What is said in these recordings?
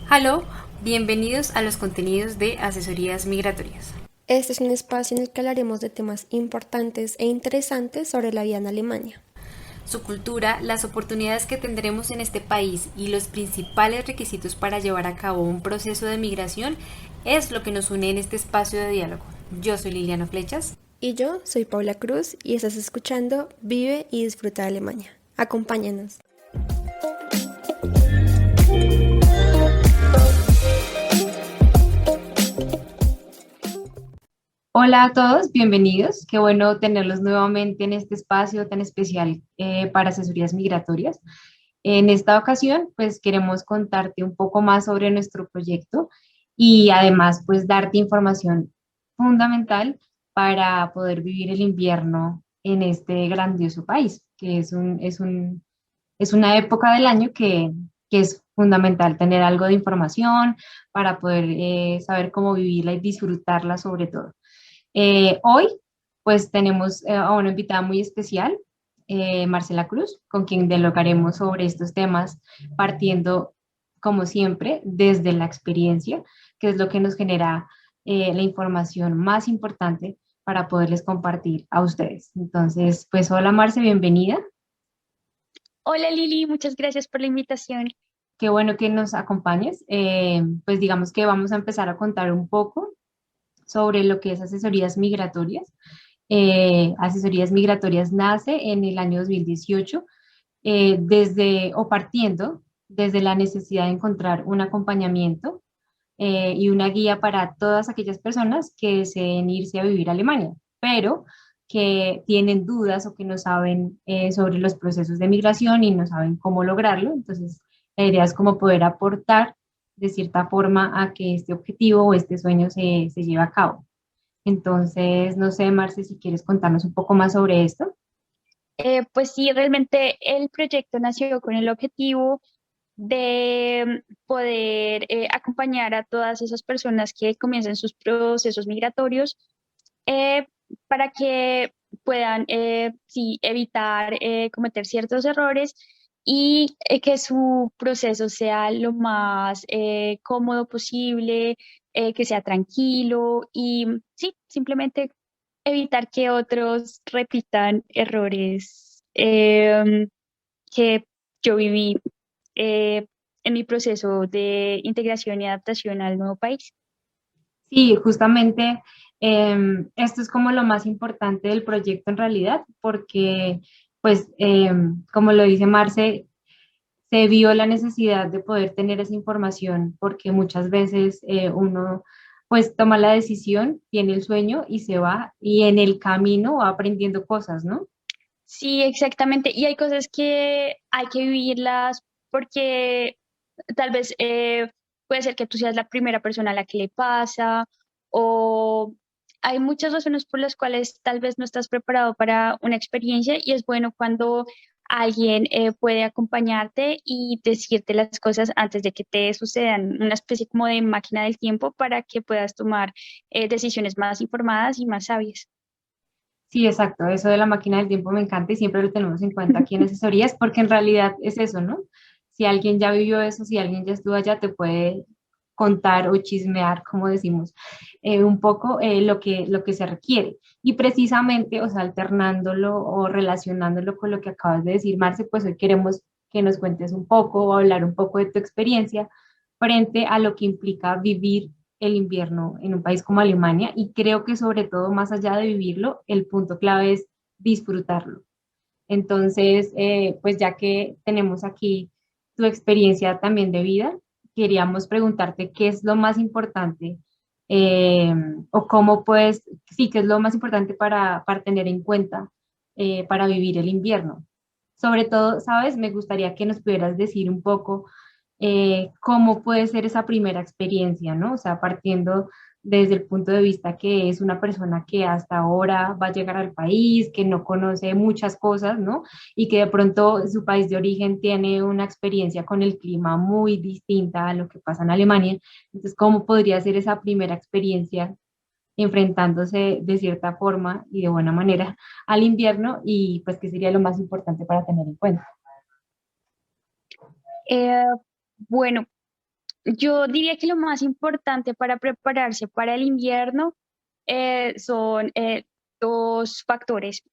Aló, bienvenidos a los contenidos de Asesorías Migratorias. Este es un espacio en el que hablaremos de temas importantes e interesantes sobre la vida en Alemania. Su cultura, las oportunidades que tendremos en este país y los principales requisitos para llevar a cabo un proceso de migración es lo que nos une en este espacio de diálogo. Yo soy Liliana Flechas. Y yo soy Paula Cruz y estás escuchando Vive y Disfruta de Alemania. Acompáñanos. Hola a todos, bienvenidos. Qué bueno tenerlos nuevamente en este espacio tan especial para asesorías migratorias. En esta ocasión, pues queremos contarte un poco más sobre nuestro proyecto y además, pues darte información fundamental para poder vivir el invierno en este grandioso país, que es una época del año que es fundamental tener algo de información para poder saber cómo vivirla y disfrutarla sobre todo. Hoy, pues tenemos a una invitada muy especial, Marcela Cruz, con quien dialogaremos sobre estos temas, partiendo, como siempre, desde la experiencia, que es lo que nos genera la información más importante para poderles compartir a ustedes. Entonces, pues hola Marce, bienvenida. Hola Lili, muchas gracias por la invitación. Qué bueno que nos acompañes. Pues digamos que vamos a empezar a contar un poco sobre lo que es asesorías migratorias. Asesorías migratorias nace en el año 2018 desde o partiendo desde la necesidad de encontrar un acompañamiento y una guía para todas aquellas personas que deseen irse a vivir a Alemania, pero que tienen dudas o que no saben sobre los procesos de migración y no saben cómo lograrlo. Entonces, la idea es como poder aportar de cierta forma a que este objetivo o este sueño se lleve a cabo. Entonces, no sé, Marce, si quieres contarnos un poco más sobre esto. Pues sí, realmente el proyecto nació con el objetivo de poder acompañar a todas esas personas que comienzan sus procesos migratorios eh, para que puedan sí, evitar cometer ciertos errores y que su proceso sea lo más cómodo posible, que sea tranquilo y sí, simplemente evitar que otros repitan errores que yo viví eh, en mi proceso de integración y adaptación al nuevo país. Sí, justamente esto es como lo más importante del proyecto en realidad, porque, pues, como lo dice Marce, se vio la necesidad de poder tener esa información, porque muchas veces uno, pues, toma la decisión, tiene el sueño y se va, y en el camino va aprendiendo cosas, ¿no? Sí, exactamente. Y hay cosas que hay que vivirlas porque tal vez puede ser que tú seas la primera persona a la que le pasa o hay muchas razones por las cuales tal vez no estás preparado para una experiencia y es bueno cuando alguien puede acompañarte y decirte las cosas antes de que te sucedan, una especie como de máquina del tiempo para que puedas tomar decisiones más informadas y más sabias. Sí, exacto. Eso de la máquina del tiempo me encanta y siempre lo tenemos en cuenta aquí en asesorías, porque en realidad es eso, ¿no? Si alguien ya vivió eso, si alguien ya estuvo allá, te puede contar o chismear, como decimos, un poco lo que se requiere. Y precisamente, o sea, alternándolo o relacionándolo con lo que acabas de decir, Marce, pues hoy queremos que nos cuentes un poco o hablar un poco de tu experiencia frente a lo que implica vivir el invierno en un país como Alemania y creo que sobre todo más allá de vivirlo, el punto clave es disfrutarlo. Entonces, pues ya que tenemos aquí tu experiencia también de vida, queríamos preguntarte qué es lo más importante eh, o cómo puedes, sí, qué es lo más importante para tener en cuenta para vivir el invierno. Sobre todo, sabes, me gustaría que nos pudieras decir un poco cómo puede ser esa primera experiencia, ¿no? O sea, partiendo desde el punto de vista que es una persona que hasta ahora va a llegar al país, que no conoce muchas cosas, ¿no? Y que de pronto su país de origen tiene una experiencia con el clima muy distinta a lo que pasa en Alemania. Entonces, ¿cómo podría ser esa primera experiencia enfrentándose de cierta forma y de buena manera al invierno y pues qué sería lo más importante para tener en cuenta? Eh, bueno, yo diría que lo más importante para prepararse para el invierno son dos factores.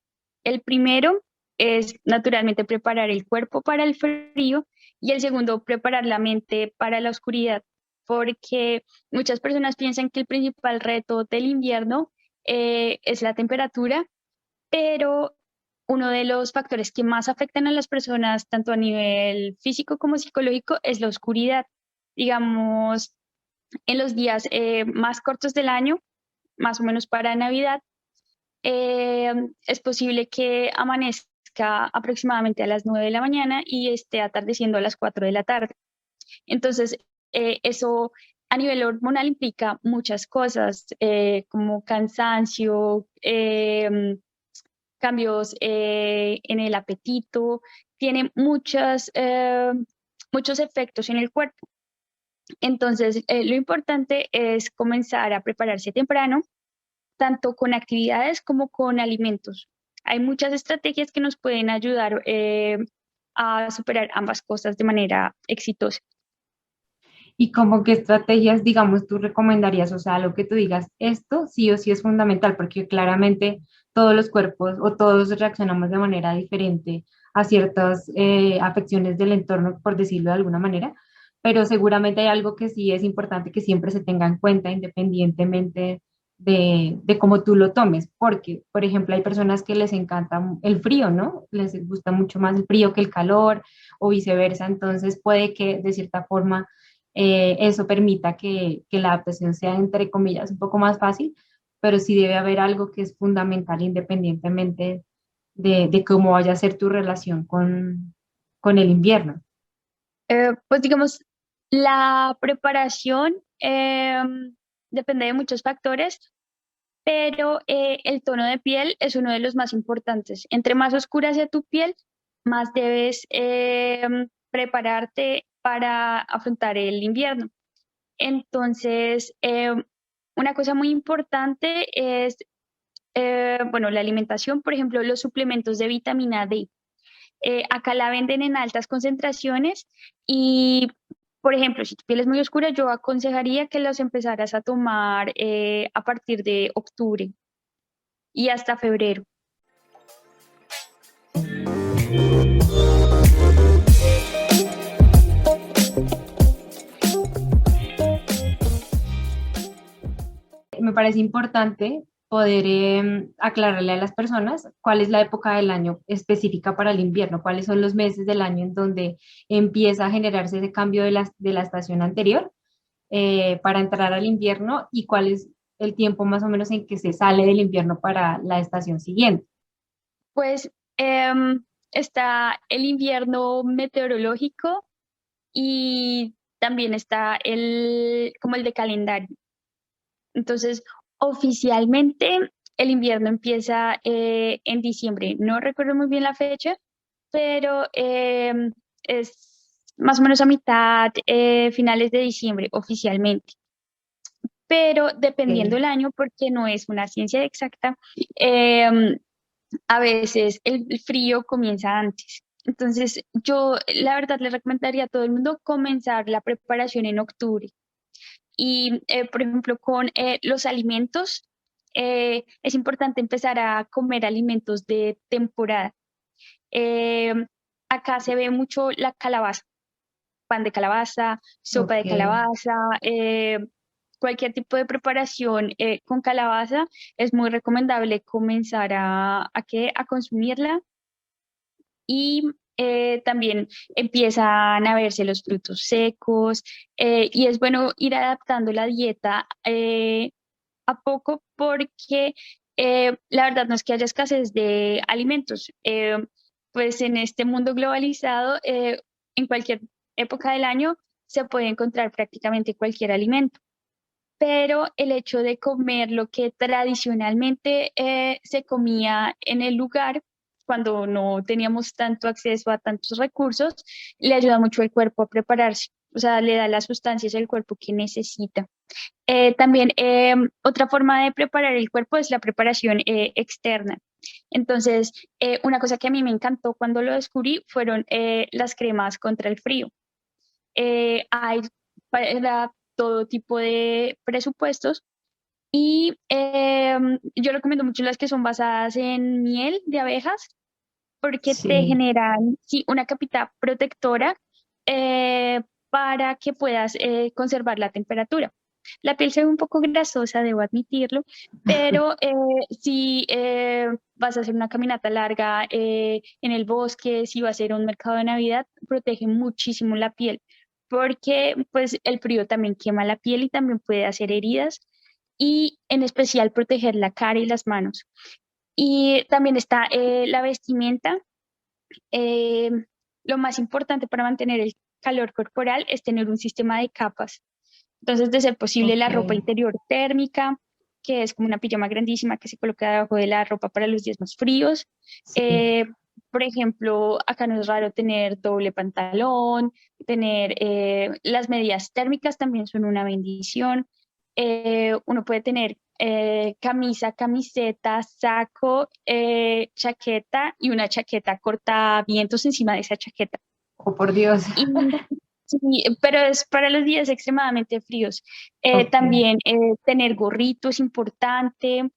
El primero es naturalmente preparar el cuerpo para el frío y el segundo, preparar la mente para la oscuridad, porque muchas personas piensan que el principal reto del invierno es la temperatura, pero uno de los factores que más afectan a las personas, tanto a nivel físico como psicológico, es la oscuridad. Digamos, en los días más cortos del año, más o menos para Navidad, es posible que amanezca aproximadamente a las 9 de la mañana y esté atardeciendo a las 4 de la tarde. Entonces, eso a nivel hormonal implica muchas cosas, como cansancio, cambios en el apetito, tiene muchos efectos en el cuerpo. Entonces, lo importante es comenzar a prepararse temprano, tanto con actividades como con alimentos. Hay muchas estrategias que nos pueden ayudar a superar ambas cosas de manera exitosa. Y como qué estrategias, digamos, tú recomendarías, o sea, lo que tú digas, esto sí o sí es fundamental, porque claramente todos los cuerpos o todos reaccionamos de manera diferente a ciertas afecciones del entorno, por decirlo de alguna manera, pero seguramente hay algo que sí es importante que siempre se tenga en cuenta independientemente de cómo tú lo tomes, porque, por ejemplo, hay personas que les encanta el frío, ¿no? Les gusta mucho más el frío que el calor o viceversa, entonces puede que de cierta forma eso permita que la adaptación sea, entre comillas, un poco más fácil, pero sí debe haber algo que es fundamental independientemente de cómo vaya a ser tu relación con el invierno. Pues digamos, la preparación depende de muchos factores, pero el tono de piel es uno de los más importantes. Entre más oscura sea tu piel, más debes prepararte para afrontar el invierno. Entonces, una cosa muy importante es, bueno, la alimentación, por ejemplo, los suplementos de vitamina D. Acá la venden en altas concentraciones y, por ejemplo, si tu piel es muy oscura, yo aconsejaría que los empezaras a tomar a partir de octubre y hasta febrero. Me parece importante poder aclararle a las personas cuál es la época del año específica para el invierno, cuáles son los meses del año en donde empieza a generarse ese cambio de la estación anterior para entrar al invierno y cuál es el tiempo más o menos en que se sale del invierno para la estación siguiente. Pues está el invierno meteorológico y también está como el de calendario. Entonces, oficialmente el invierno empieza en diciembre. No recuerdo muy bien la fecha, pero es más o menos a mitad, finales de diciembre oficialmente. Pero dependiendo Ok. del año, porque no es una ciencia exacta, em, a veces el frío comienza antes. Entonces, yo la verdad le recomendaría a todo el mundo comenzar la preparación en octubre. Y, por ejemplo, con los alimentos, es importante empezar a comer alimentos de temporada. Eh, Acá se ve mucho la calabaza, pan de calabaza, sopa Ok. de calabaza, cualquier tipo de preparación con calabaza, es muy recomendable comenzar a consumirla y también empiezan a verse los frutos secos y es bueno ir adaptando la dieta a poco porque la verdad no es que haya escasez de alimentos. Pues en este mundo globalizado, en cualquier época del año se puede encontrar prácticamente cualquier alimento, pero el hecho de comer lo que tradicionalmente se comía en el lugar, cuando no teníamos tanto acceso a tantos recursos, le ayuda mucho al cuerpo a prepararse, o sea, le da las sustancias al cuerpo que necesita. También otra forma de preparar el cuerpo es la preparación externa. Entonces, una cosa que a mí me encantó cuando lo descubrí fueron las cremas contra el frío. Hay para todo tipo de presupuestos y yo recomiendo mucho las que son basadas en miel de abejas porque te Sí. generan sí, una capita protectora eh, para que puedas conservar la temperatura. La piel se ve un poco grasosa, debo admitirlo, pero si vas a hacer una caminata larga en el bosque, si vas a ir a un mercado de Navidad, protege muchísimo la piel, porque pues el frío también quema la piel y también puede hacer heridas y en especial proteger la cara y las manos. Y también está la vestimenta. Eh, lo más importante para mantener el calor corporal es tener un sistema de capas. Entonces, de ser posible, Ok, la ropa interior térmica, que es como una pijama grandísima que se coloca debajo de la ropa para los días más fríos. sí. Eh, por ejemplo, acá no es raro tener doble pantalón, tener las medidas térmicas también son una bendición. Uno puede tener camisa, camiseta, saco, chaqueta y una chaqueta corta vientos encima de esa chaqueta. Oh, por Dios. Y, sí, pero es para los días extremadamente fríos. Ok, También tener gorrito es importante.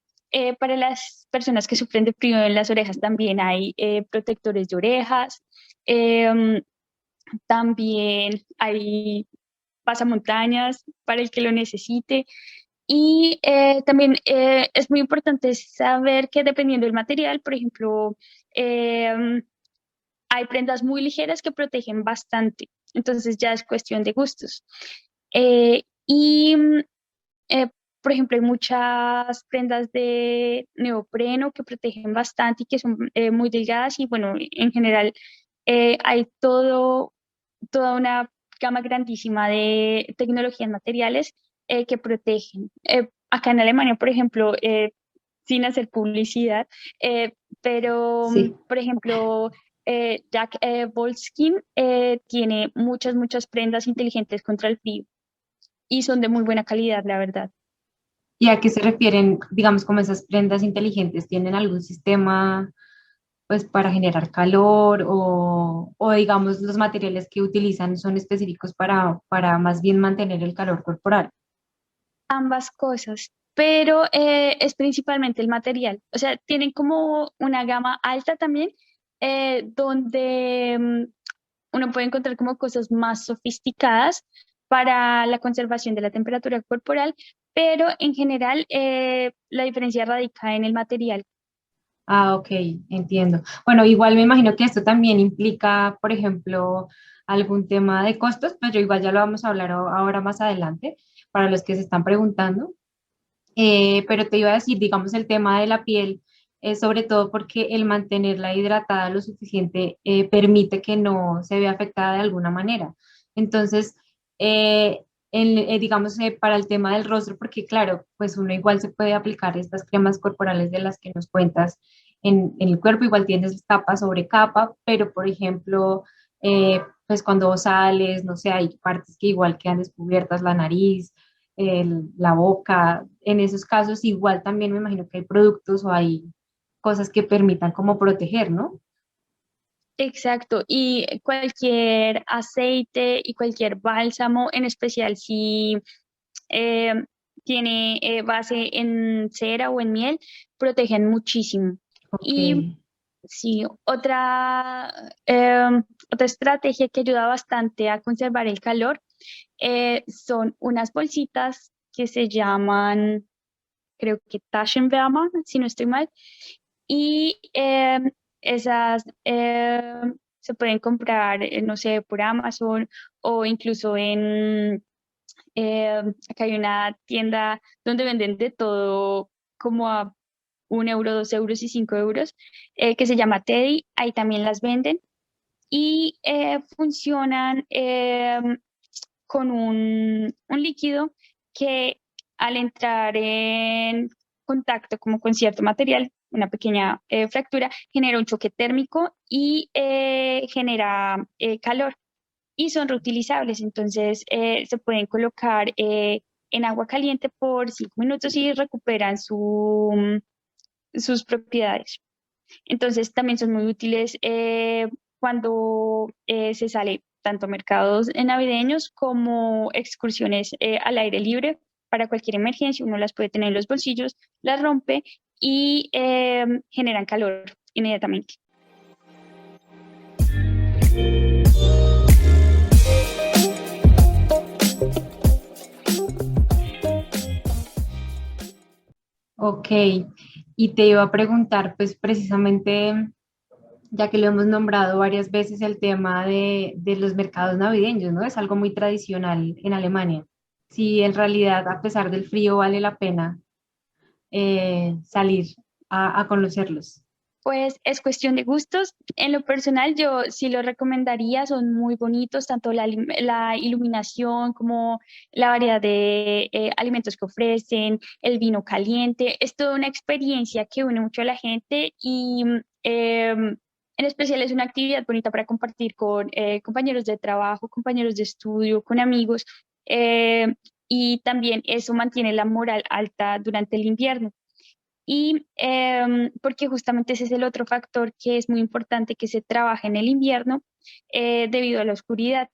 Para las personas que sufren de frío en las orejas también hay protectores de orejas. Em, También hay pasamontañas para el que lo necesite. Y también es muy importante saber que dependiendo del material, por ejemplo, em, hay prendas muy ligeras que protegen bastante, entonces ya es cuestión de gustos. Y, eh, por ejemplo, hay muchas prendas de neopreno que protegen bastante y que son muy delgadas y bueno, en general hay toda una gama grandísima de tecnologías materiales que protegen. Acá en Alemania, por ejemplo, sin hacer publicidad, pero, sí. por ejemplo, Jack Wolfskin tiene muchas prendas inteligentes contra el frío y son de muy buena calidad, la verdad. ¿Y a qué se refieren, digamos, como esas prendas inteligentes? ¿Tienen algún sistema, pues, para generar calor o digamos, los materiales que utilizan son específicos para más bien mantener el calor corporal? Ambas cosas, pero es principalmente el material. O sea, tienen como una gama alta también, donde uno puede encontrar como cosas más sofisticadas para la conservación de la temperatura corporal, pero en general la diferencia radica en el material. Ah, ok, entiendo. Bueno, igual me imagino que esto también implica, por ejemplo, algún tema de costos, pero igual ya lo vamos a hablar ahora más adelante para los que se están preguntando. Pero te iba a decir, digamos, el tema de la piel, sobre todo porque el mantenerla hidratada lo suficiente permite que no se vea afectada de alguna manera. Entonces, digamos, para el tema del rostro, porque claro, pues uno igual se puede aplicar estas cremas corporales de las que nos cuentas en el cuerpo, igual tienes capa sobre capa, pero por ejemplo, pues cuando sales, no sé, hay partes que igual quedan descubiertas, la nariz, la boca. En esos casos igual también me imagino que hay productos o hay cosas que permitan como proteger, ¿no? Exacto, y cualquier aceite y cualquier bálsamo, en especial si eh, tiene base en cera o en miel, protegen muchísimo. Ok, Y sí, otra estrategia que ayuda bastante a conservar el calor son unas bolsitas que se llaman, creo que Taschenwärmer, si no estoy mal, y esas se pueden comprar, no sé, por Amazon o incluso acá hay una tienda donde venden de todo como a 1 euro, 2 euros y 5 euros, que se llama Teddy, ahí también las venden y funcionan con un líquido que al entrar en contacto como con cierto material, una pequeña fractura, genera un choque térmico y genera calor y son reutilizables. Entonces se pueden colocar en agua caliente por 5 minutos y recuperan sus propiedades. Entonces también son muy útiles cuando se sale tanto a mercados navideños como excursiones al aire libre para cualquier emergencia. Uno las puede tener en los bolsillos, las rompe y generan calor inmediatamente. Ok, y te iba a preguntar, pues precisamente, ya que lo hemos nombrado varias veces, el tema de los mercados navideños, ¿no? Es algo muy tradicional en Alemania. Si en realidad, a pesar del frío, vale la pena salir a conocerlos. Pues es cuestión de gustos. En lo personal, yo sí lo recomendaría, son muy bonitos, tanto la iluminación como la variedad de alimentos que ofrecen, el vino caliente. Es toda una experiencia que une mucho a la gente y en especial es una actividad bonita para compartir con compañeros de trabajo, compañeros de estudio, con amigos. eh, y también eso mantiene la moral alta durante el invierno. Y porque justamente ese es el otro factor que es muy importante que se trabaja en el invierno debido a la oscuridad.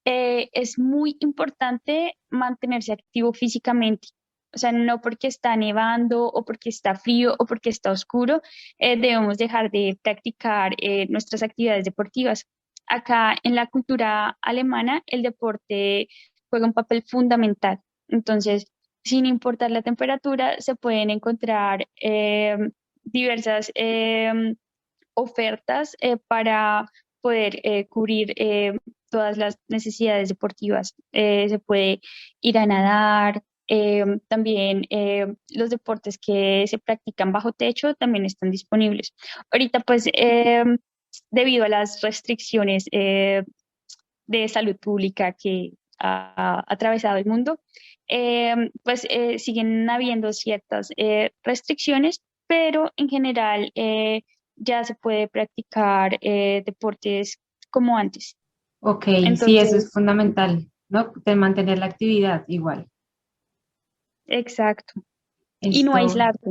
Es muy importante mantenerse activo físicamente. O sea, no porque está nevando o porque está frío o porque está oscuro, debemos dejar de practicar nuestras actividades deportivas. Acá en la cultura alemana, el deporte juega un papel fundamental. Entonces, sin importar la temperatura, se pueden encontrar diversas ofertas para poder cubrir todas las necesidades deportivas. Se puede ir a nadar. También los deportes que se practican bajo techo también están disponibles. Ahorita, pues, debido a las restricciones de salud pública que ha atravesado el mundo, pues siguen habiendo ciertas restricciones, pero en general ya se puede practicar deportes como antes. Ok, sí, eso es Entonces, fundamental, ¿no? De mantener la actividad igual. exacto. Y no Esto, aislarte,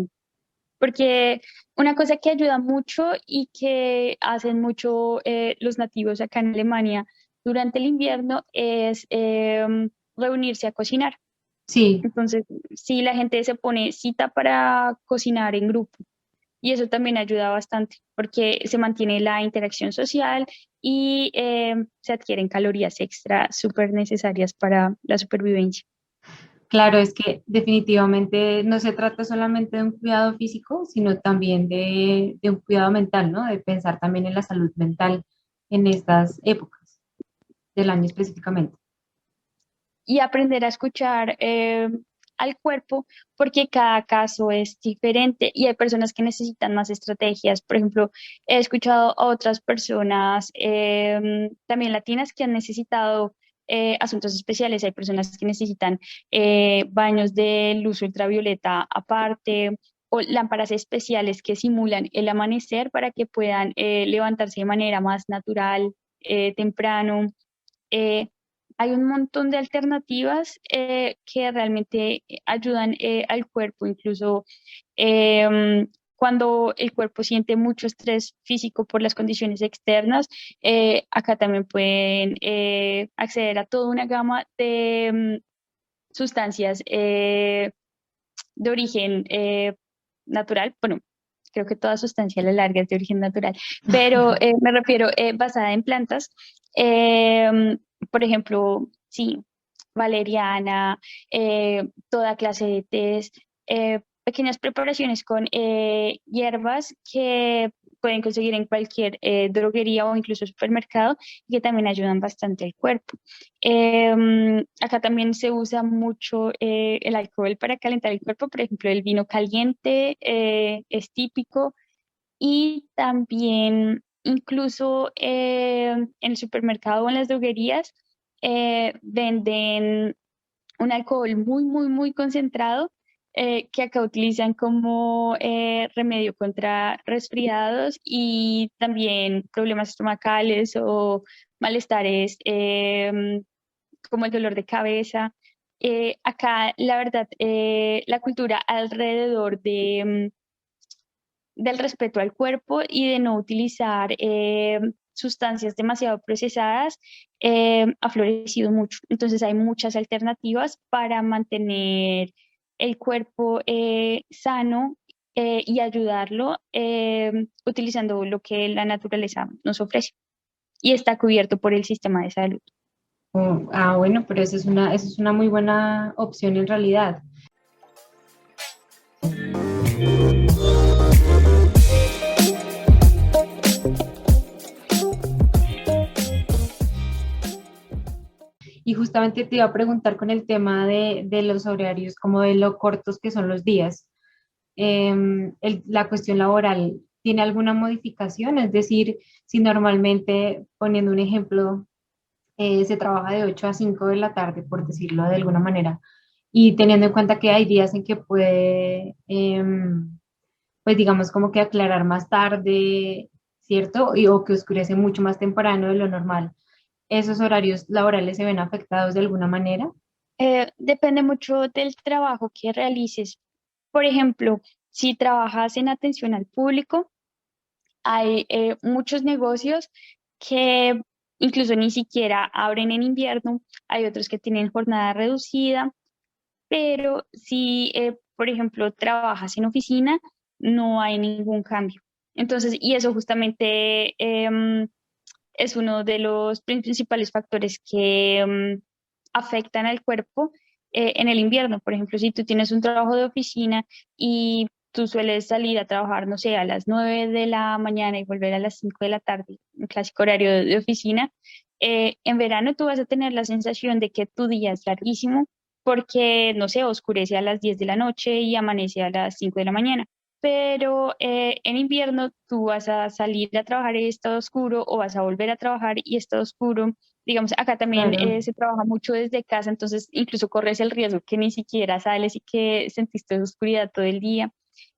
porque una cosa que ayuda mucho y que hacen mucho los nativos acá en Alemania durante el invierno es reunirse a cocinar. sí. Entonces, sí, la gente se pone cita para cocinar en grupo y eso también ayuda bastante porque se mantiene la interacción social y se adquieren calorías extra súper necesarias para la supervivencia. Claro, es que definitivamente no se trata solamente de un cuidado físico, sino también de un cuidado mental, ¿no? De pensar también en la salud mental en estas épocas del año específicamente. Y aprender a escuchar al cuerpo porque cada caso es diferente y hay personas que necesitan más estrategias. Por ejemplo, he escuchado a otras personas también latinas que han necesitado asuntos especiales. Hay personas que necesitan baños de luz ultravioleta aparte o lámparas especiales que simulan el amanecer para que puedan levantarse de manera más natural, temprano. Eh, Hay un montón de alternativas que realmente ayudan al cuerpo, incluso cuando el cuerpo siente mucho estrés físico por las condiciones externas, acá también pueden acceder a toda una gama de sustancias de origen natural. Bueno, creo que toda sustancia a la larga es de origen natural, pero me refiero basada en plantas. Por ejemplo, sí, valeriana, toda clase de tés, pequeñas preparaciones con hierbas que pueden conseguir en cualquier droguería o incluso supermercado y que también ayudan bastante al cuerpo. Acá también se usa mucho el alcohol para calentar el cuerpo, por ejemplo, el vino caliente es típico y también incluso en el supermercado o en las droguerías venden un alcohol muy, muy, muy concentrado que acá utilizan como remedio contra resfriados y también problemas estomacales o malestares como el dolor de cabeza. Acá, la verdad, la cultura alrededor del respeto al cuerpo y de no utilizar sustancias demasiado procesadas ha florecido mucho. Entonces hay muchas alternativas para mantener el cuerpo sano y ayudarlo utilizando lo que la naturaleza nos ofrece y está cubierto por el sistema de salud. Bueno, pero esa es una muy buena opción en realidad. Y justamente te iba a preguntar con el tema de los horarios, como de lo cortos que son los días. La cuestión laboral, ¿tiene alguna modificación? Es decir, si normalmente, poniendo un ejemplo, se trabaja de 8 a 5 de la tarde, por decirlo de alguna manera, y teniendo en cuenta que hay días en que puede, pues digamos, como que aclarar más tarde, ¿cierto? O que oscurece mucho más temprano de lo normal. ¿Esos horarios laborales se ven afectados de alguna manera? Depende mucho del trabajo que realices. Por ejemplo, si trabajas en atención al público, hay muchos negocios que incluso ni siquiera abren en invierno, hay otros que tienen jornada reducida, pero si, por ejemplo, trabajas en oficina, no hay ningún cambio. Entonces, y eso justamente es uno de los principales factores que afectan al cuerpo en el invierno. Por ejemplo, si tú tienes un trabajo de oficina y tú sueles salir a trabajar, no sé, a las 9 de la mañana y volver a las 5 de la tarde, un clásico horario de oficina, en verano tú vas a tener la sensación de que tu día es larguísimo porque, no sé, oscurece a las 10 de la noche y amanece a las 5 de la mañana. Pero en invierno tú vas a salir a trabajar y está oscuro o vas a volver a trabajar y está oscuro. Digamos, acá también Claro. se trabaja mucho desde casa, entonces incluso corres el riesgo que ni siquiera sales y que sentiste oscuridad todo el día.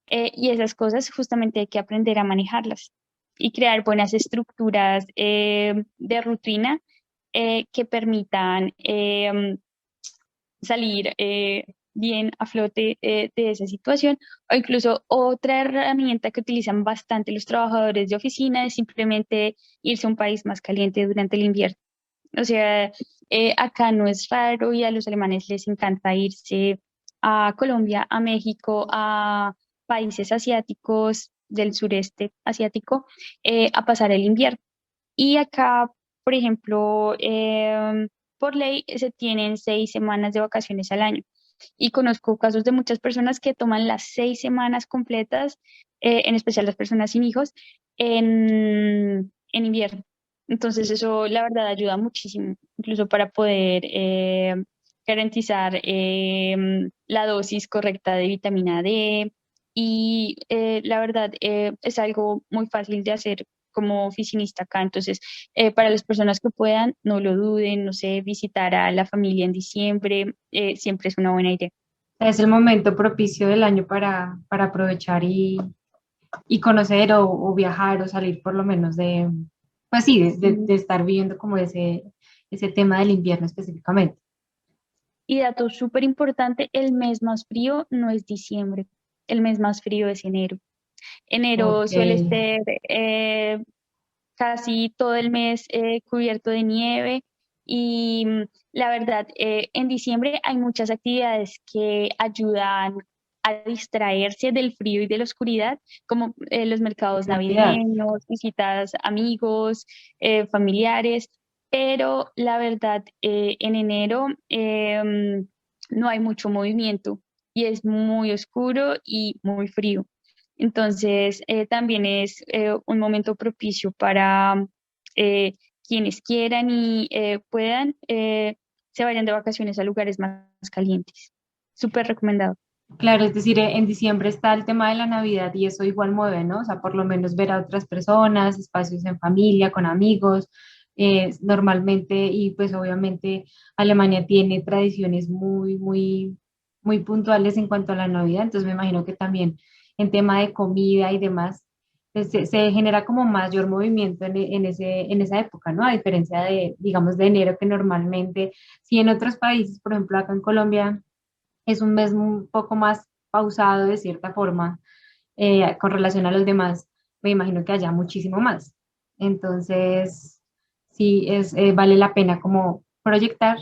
Y esas cosas justamente hay que aprender a manejarlas y crear buenas estructuras de rutina que permitan salir bien a flote de esa situación. O incluso otra herramienta que utilizan bastante los trabajadores de oficina es simplemente irse a un país más caliente durante el invierno. O sea, acá no es raro y a los alemanes les encanta irse a Colombia, a México, a países asiáticos del sureste asiático a pasar el invierno. Y acá, por ejemplo, por ley se tienen 6 semanas de vacaciones al año. Y conozco casos de muchas personas que toman las 6 semanas completas, en especial las personas sin hijos, en invierno. Entonces eso la verdad ayuda muchísimo, incluso para poder garantizar la dosis correcta de vitamina D. Y la verdad es algo muy fácil de hacer como oficinista acá. Entonces, para las personas que puedan, no lo duden, no sé, visitar a la familia en diciembre, siempre es una buena idea. Es el momento propicio del año para aprovechar y conocer o viajar o salir por lo menos de, pues sí, de estar viviendo como ese tema del invierno específicamente. Y dato súper importante, el mes más frío no es diciembre, el mes más frío es enero. Enero Ok, suele ser casi todo el mes cubierto de nieve y la verdad, en diciembre hay muchas actividades que ayudan a distraerse del frío y de la oscuridad, como los mercados Navidad. navideños, visitas a amigos, familiares, pero la verdad, en enero no hay mucho movimiento y es muy oscuro y muy frío. Entonces, también es un momento propicio para quienes quieran y puedan, se vayan de vacaciones a lugares más calientes. Súper recomendado. Claro, es decir, en diciembre está el tema de la Navidad y eso igual mueve, ¿no? O sea, por lo menos ver a otras personas, espacios en familia, con amigos, normalmente, y pues obviamente Alemania tiene tradiciones muy puntuales en cuanto a la Navidad, entonces me imagino que también en tema de comida y demás, pues, se genera como mayor movimiento en esa época, ¿no? A diferencia de, digamos, de enero, que normalmente, si en otros países, por ejemplo, acá en Colombia, es un mes un poco más pausado de cierta forma con relación a los demás, me imagino que haya muchísimo más. Entonces, sí, vale la pena como proyectar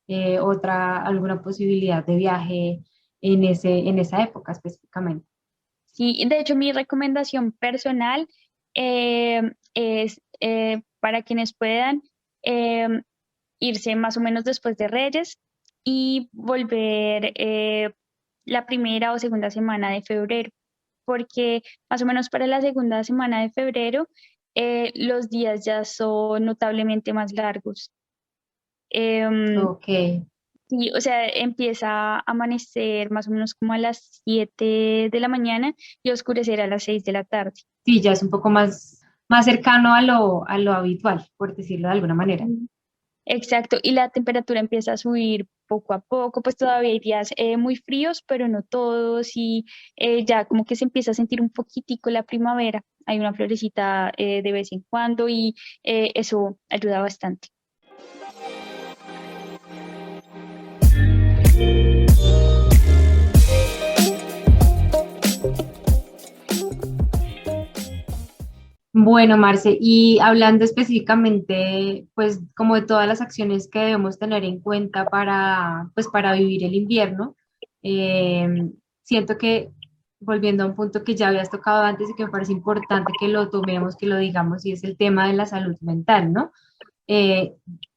alguna posibilidad de viaje en esa época específicamente. Sí, de hecho, mi recomendación personal es para quienes puedan eh, irse más o menos después de Reyes y volver la primera o segunda semana de febrero, porque más o menos para la segunda semana de febrero los días ya son notablemente más largos. Em, Ok, Sí, o sea, empieza a amanecer más o menos como a las 7 de la mañana y oscurecer a las 6 de la tarde. sí, ya es un poco más cercano a lo habitual, por decirlo de alguna manera. Mm. Exacto, y la temperatura empieza a subir poco a poco, pues todavía hay días muy fríos, pero no todos, y ya como que se empieza a sentir un poquitico la primavera. Hay una florecita de vez en cuando y eso ayuda bastante. Bueno, Marce, y hablando específicamente, pues como de todas las acciones que debemos tener en cuenta para, pues, para vivir el invierno, siento que, volviendo a un punto que ya habías tocado antes y que me parece importante que lo tomemos, que lo digamos, y es el tema de la salud mental, ¿no? Eh,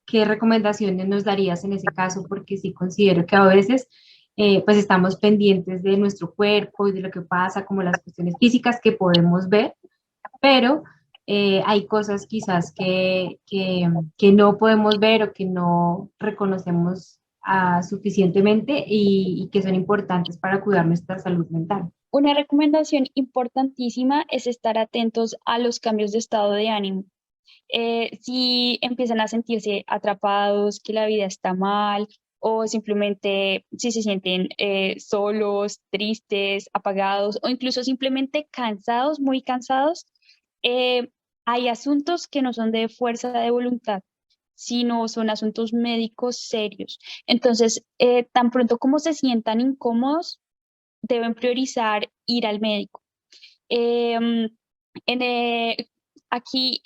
¿Qué recomendaciones nos darías en ese caso? Porque sí considero que a veces, pues estamos pendientes de nuestro cuerpo y de lo que pasa, como las cuestiones físicas que podemos ver, pero hay cosas quizás que no podemos ver o que no reconocemos suficientemente y que son importantes para cuidar nuestra salud mental. Una recomendación importantísima es estar atentos a los cambios de estado de ánimo. Si empiezan a sentirse atrapados, que la vida está mal, o simplemente si se sienten solos, tristes, apagados, o incluso simplemente cansados, muy cansados, eh, hay asuntos que no son de fuerza de voluntad, sino son asuntos médicos serios. Entonces, tan pronto como se sientan incómodos, deben priorizar ir al médico. Em, en, aquí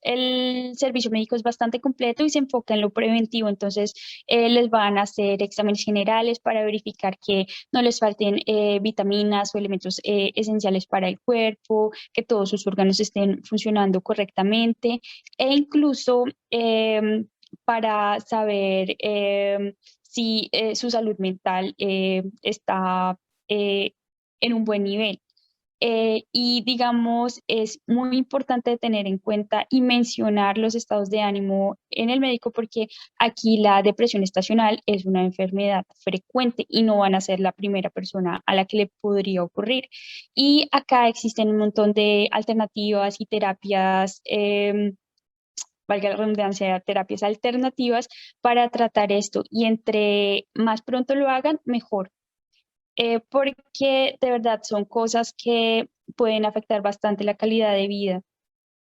el servicio médico es bastante completo y se enfoca en lo preventivo, entonces les van a hacer exámenes generales para verificar que no les falten vitaminas o elementos esenciales para el cuerpo, que todos sus órganos estén funcionando correctamente e incluso para saber si su salud mental está en un buen nivel. Y digamos, es muy importante tener en cuenta y mencionar los estados de ánimo en el médico porque aquí la depresión estacional es una enfermedad frecuente y no van a ser la primera persona a la que le podría ocurrir. Y acá existen un montón de alternativas y terapias. Valga la redundancia, terapias alternativas para tratar esto y entre más pronto lo hagan, mejor porque de verdad son cosas que pueden afectar bastante la calidad de vida.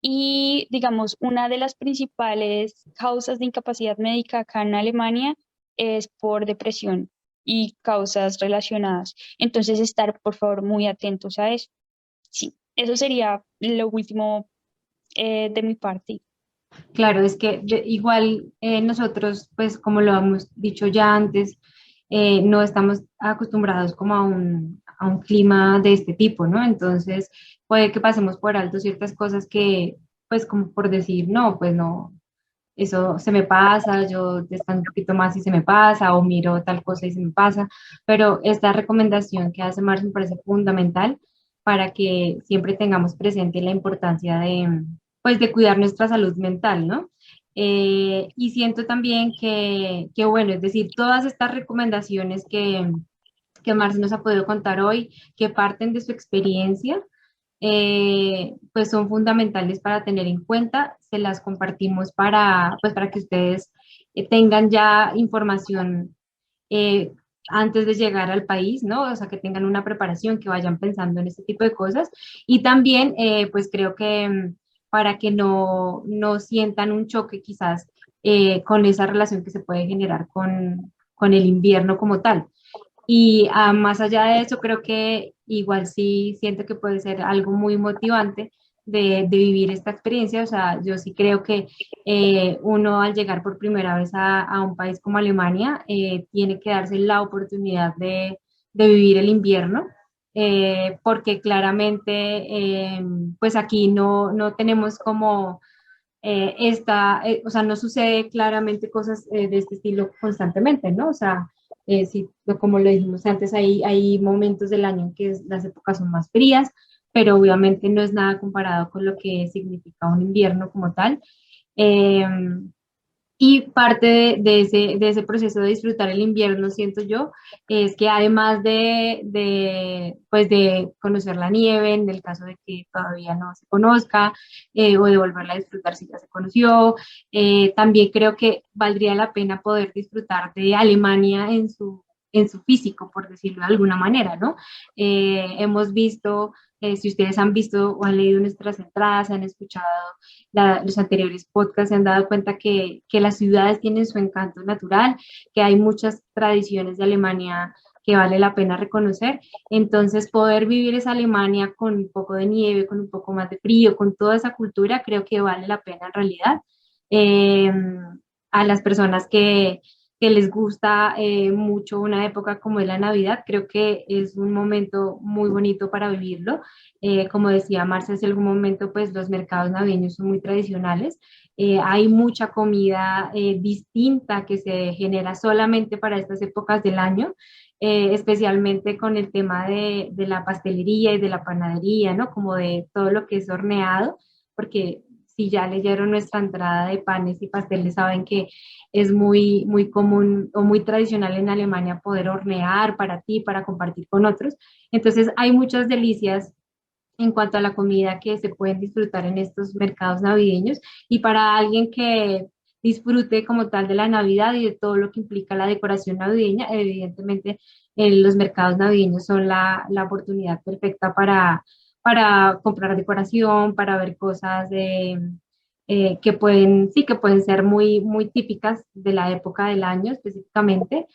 Y digamos, una de las principales causas de incapacidad médica acá en Alemania es por depresión y causas relacionadas. Entonces, estar por favor muy atentos a eso. Sí, eso sería lo último de mi parte. Claro, es que igual nosotros, pues como lo hemos dicho ya antes, no estamos acostumbrados como a un clima de este tipo, ¿no? Entonces puede que pasemos por alto ciertas cosas que, pues como por decir, no, pues no, eso se me pasa, yo descanso un poquito más y se me pasa, o miro tal cosa y se me pasa, pero esta recomendación que hace Marcia me parece fundamental para que siempre tengamos presente la importancia de, pues, de cuidar nuestra salud mental, ¿no? Y siento también bueno, es decir, todas estas recomendaciones que Marcia nos ha podido contar hoy, que parten de su experiencia, pues son fundamentales para tener en cuenta. Se las compartimos pues para que ustedes tengan ya información eh, antes de llegar al país, ¿no? O sea, que tengan una preparación, que vayan pensando en este tipo de cosas. Y también, pues creo que para que no sientan un choque quizás con esa relación que se puede generar con el invierno como tal. Y más allá de eso, creo que igual sí siento que puede ser algo muy motivante de vivir esta experiencia. O sea, yo sí creo que uno al llegar por primera vez a un país como Alemania tiene que darse la oportunidad de vivir el invierno, porque claramente pues aquí no tenemos como o sea, no sucede claramente cosas de este estilo constantemente, ¿no? O sea, sí, como lo dijimos antes, hay momentos del año en que las épocas son más frías, pero obviamente no es nada comparado con lo que significa un invierno como tal. Eh, y parte de ese proceso de disfrutar el invierno, siento yo, es que además pues de conocer la nieve, en el caso de que todavía no se conozca, o de volverla a disfrutar si ya se conoció, también creo que valdría la pena poder disfrutar de Alemania en su físico, por decirlo de alguna manera, ¿no? Hemos visto, si ustedes han visto o han leído nuestras entradas, han escuchado los anteriores podcasts, se han dado cuenta que las ciudades tienen su encanto natural, que hay muchas tradiciones de Alemania que vale la pena reconocer. Entonces, poder vivir esa Alemania con un poco de nieve, con un poco más de frío, con toda esa cultura, creo que vale la pena en realidad. Eh, a las personas que les gusta mucho una época como es la Navidad, creo que es un momento muy bonito para vivirlo. Como decía Marcia, en algún momento, pues los mercados navideños son muy tradicionales. Hay mucha comida distinta que se genera solamente para estas épocas del año, especialmente con el tema de la pastelería y de la panadería, ¿no? Como de todo lo que es horneado, porque si ya leyeron nuestra entrada de panes y pasteles, saben que es muy común o muy tradicional en Alemania poder hornear para ti, para compartir con otros. Entonces hay muchas delicias en cuanto a la comida que se pueden disfrutar en estos mercados navideños, y para alguien que disfrute como tal de la Navidad y de todo lo que implica la decoración navideña, evidentemente los mercados navideños son la oportunidad perfecta para comprar decoración, para ver cosas que que pueden ser muy típicas de la época del año específicamente.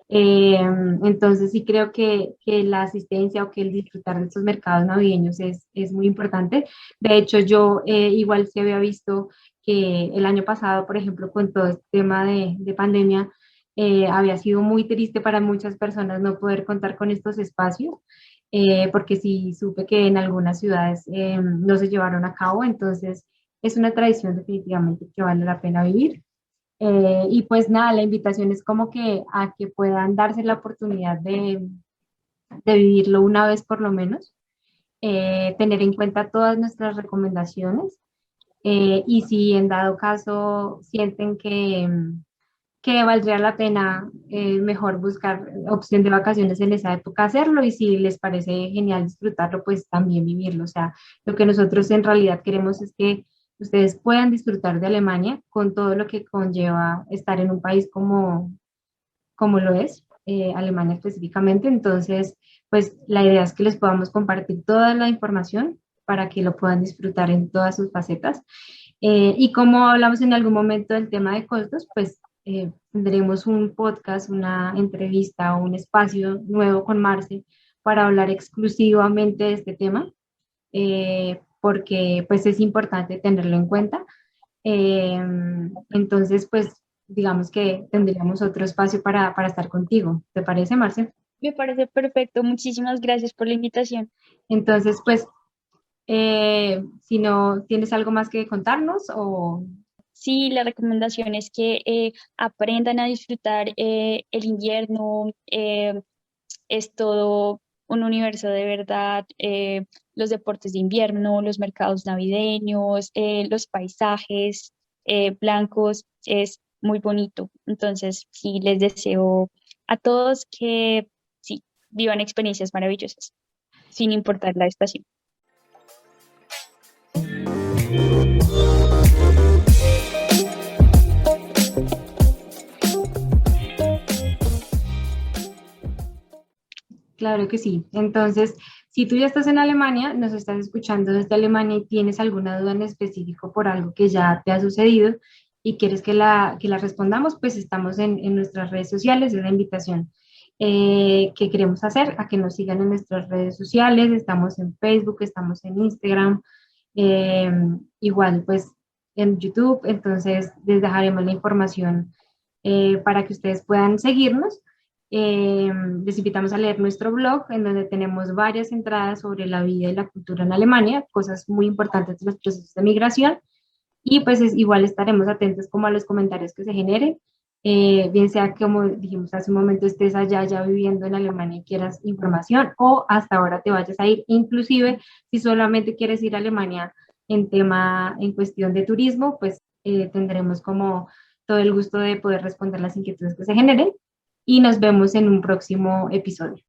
Eh, entonces sí creo que la asistencia o que el disfrutar de estos mercados navideños es muy importante. De hecho, yo igual se había visto que el año pasado, por ejemplo, con todo este tema de pandemia, había sido muy triste para muchas personas no poder contar con estos espacios, porque sí supe que en algunas ciudades no se llevaron a cabo. Entonces es una tradición definitivamente que vale la pena vivir. Y pues nada, la invitación es como que a que puedan darse la oportunidad de vivirlo una vez por lo menos, tener en cuenta todas nuestras recomendaciones, y si en dado caso sienten que valdría la pena, mejor buscar opción de vacaciones en esa época, hacerlo, y si les parece genial disfrutarlo, pues también vivirlo. O sea, lo que nosotros en realidad queremos es que ustedes puedan disfrutar de Alemania con todo lo que conlleva estar en un país como lo es Alemania específicamente. Entonces, pues la idea es que les podamos compartir toda la información para que lo puedan disfrutar en todas sus facetas. Y como hablamos en algún momento del tema de costos, pues tendremos un podcast, una entrevista o un espacio nuevo con Marce para hablar exclusivamente de este tema, porque pues es importante tenerlo en cuenta. Eh, entonces, pues digamos que tendríamos otro espacio para estar contigo. ¿Te parece, Marce? Me parece perfecto. Muchísimas gracias por la invitación. Entonces, pues, si no tienes algo más que contarnos o... Sí, la recomendación es que aprendan a disfrutar el invierno. Es todo un universo de verdad. Los deportes de invierno, los mercados navideños, los paisajes blancos, es muy bonito. Entonces, sí, les deseo a todos que sí, vivan experiencias maravillosas, sin importar la estación. Claro que sí. Entonces, si tú ya estás en Alemania, nos estás escuchando desde Alemania y tienes alguna duda en específico por algo que ya te ha sucedido y quieres que la respondamos, pues estamos en nuestras redes sociales, es la invitación que queremos hacer a que nos sigan en nuestras redes sociales. Estamos en Facebook, estamos en Instagram, eh, igual pues en YouTube. Entonces les dejaremos la información para que ustedes puedan seguirnos. Les invitamos a leer nuestro blog, en donde tenemos varias entradas sobre la vida y la cultura en Alemania, cosas muy importantes de los procesos de migración, y pues igual estaremos atentos como a los comentarios que se generen, bien sea como dijimos hace un momento, estés allá ya viviendo en Alemania y quieras información, o hasta ahora te vayas a ir, inclusive si solamente quieres ir a Alemania en cuestión de turismo, pues tendremos como todo el gusto de poder responder las inquietudes que se generen y nos vemos en un próximo episodio.